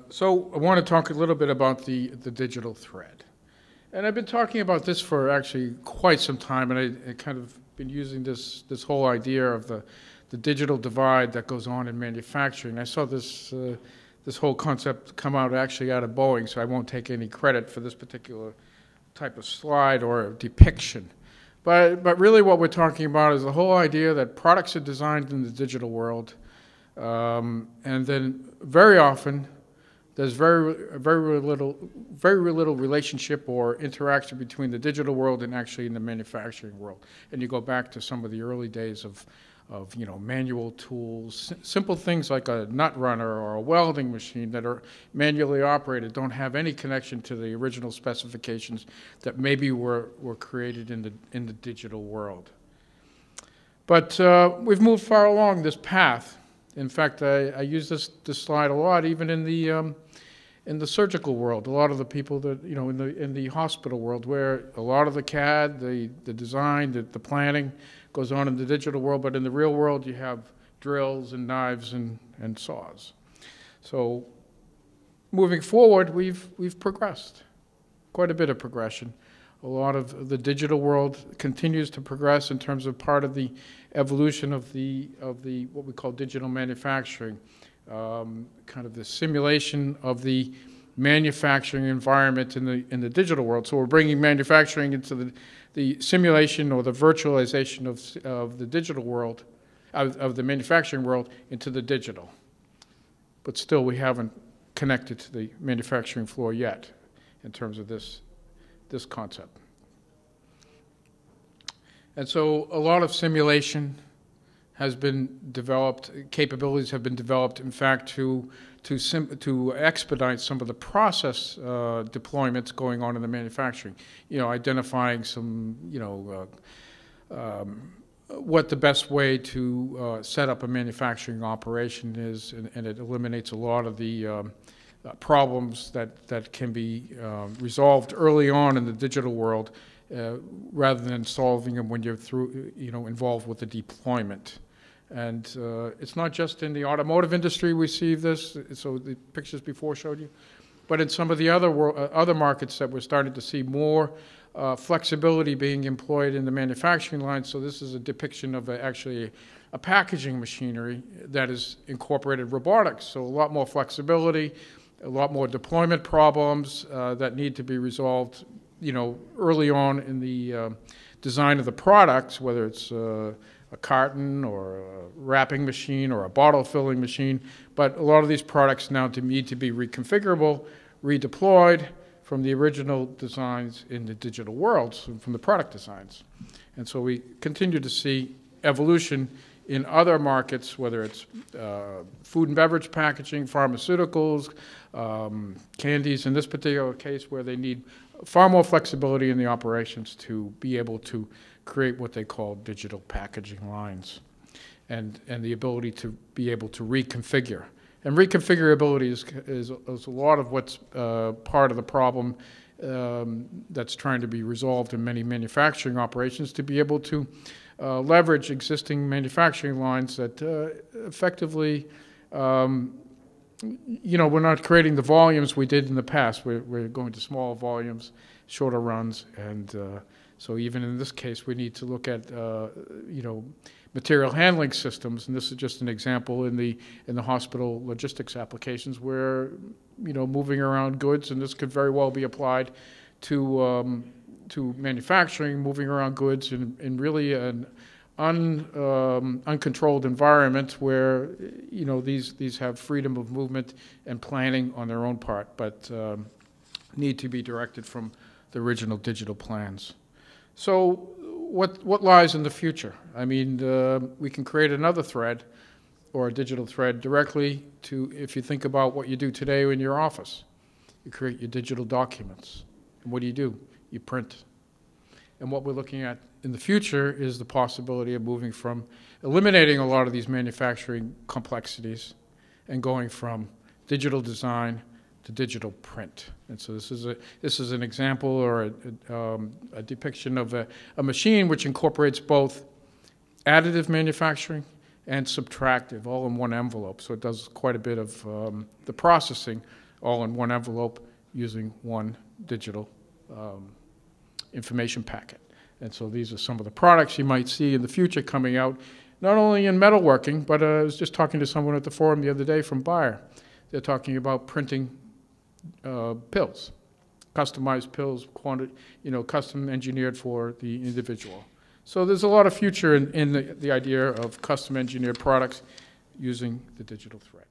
So I want to talk a little bit about the digital thread. And I've been talking about this for actually quite some time, and I kind of been using this whole idea of the digital divide that goes on in manufacturing. I saw this whole concept come out actually out of Boeing, so I won't take any credit for this particular type of slide or depiction. But really what we're talking about is the whole idea that products are designed in the digital world, and then very often there's very little relationship or interaction between the digital world and actually in the manufacturing world. And you go back to some of the early days of manual tools, simple things like a nut runner or a welding machine that are manually operated don't have any connection to the original specifications that maybe were created in the digital world. But we've moved far along this path. In fact, I use this slide a lot, even in the surgical world. A lot of the people that in the hospital world, where a lot of the CAD, the design, the planning goes on in the digital world, but in the real world you have drills and knives and saws. So moving forward, we've progressed, quite a bit of progression. A lot of the digital world continues to progress in terms of part of the evolution of the what we call digital manufacturing, kind of the simulation of the manufacturing environment in the digital world. So we're bringing manufacturing into the simulation or the virtualization of the digital world, of the manufacturing world into the digital. But still, we haven't connected to the manufacturing floor yet in terms of this concept. And so a lot of simulation has been developed, capabilities have been developed, in fact, to expedite some of the process deployments going on in the manufacturing. Identifying some, what the best way to set up a manufacturing operation is, and it eliminates a lot of the problems that can be resolved early on in the digital world, rather than solving them when you're involved with the deployment. And it's not just in the automotive industry we see this, so the pictures before showed you, but in some of the other markets that we're starting to see more flexibility being employed in the manufacturing line. So this is a depiction of actually a packaging machinery that is incorporated robotics. So a lot more flexibility, a lot more deployment problems that need to be resolved early on in the design of the products, whether it's a carton or a wrapping machine or a bottle filling machine. But a lot of these products now need to be reconfigurable, redeployed from the original designs in the digital world, so from the product designs. And so we continue to see evolution in other markets, whether it's food and beverage packaging, pharmaceuticals, candies, in this particular case, where they need far more flexibility in the operations to be able to create what they call digital packaging lines, and the ability to be able to reconfigure. And reconfigurability is a lot of what's part of the problem that's trying to be resolved in many manufacturing operations, to be able to leverage existing manufacturing lines that effectively, we're not creating the volumes we did in the past. We're going to smaller volumes, shorter runs, and so even in this case, we need to look at material handling systems, and this is just an example in the hospital logistics applications where moving around goods, and this could very well be applied to manufacturing, moving around goods in really an uncontrolled environment where these have freedom of movement and planning on their own part, but need to be directed from the original digital plans. So what lies in the future? I mean, we can create another thread or a digital thread directly to, if you think about what you do today in your office. You create your digital documents. And what do? You print. And what we're looking at in the future is the possibility of moving from eliminating a lot of these manufacturing complexities and going from digital design to digital print. And so this is an example or a depiction of a machine which incorporates both additive manufacturing and subtractive, all in one envelope. So it does quite a bit of the processing all in one envelope using one digital information packet. And so these are some of the products you might see in the future coming out, not only in metalworking, but I was just talking to someone at the forum the other day from Bayer. They're talking about printing pills, customized pills, custom engineered for the individual. So there's a lot of future in the idea of custom engineered products using the digital thread.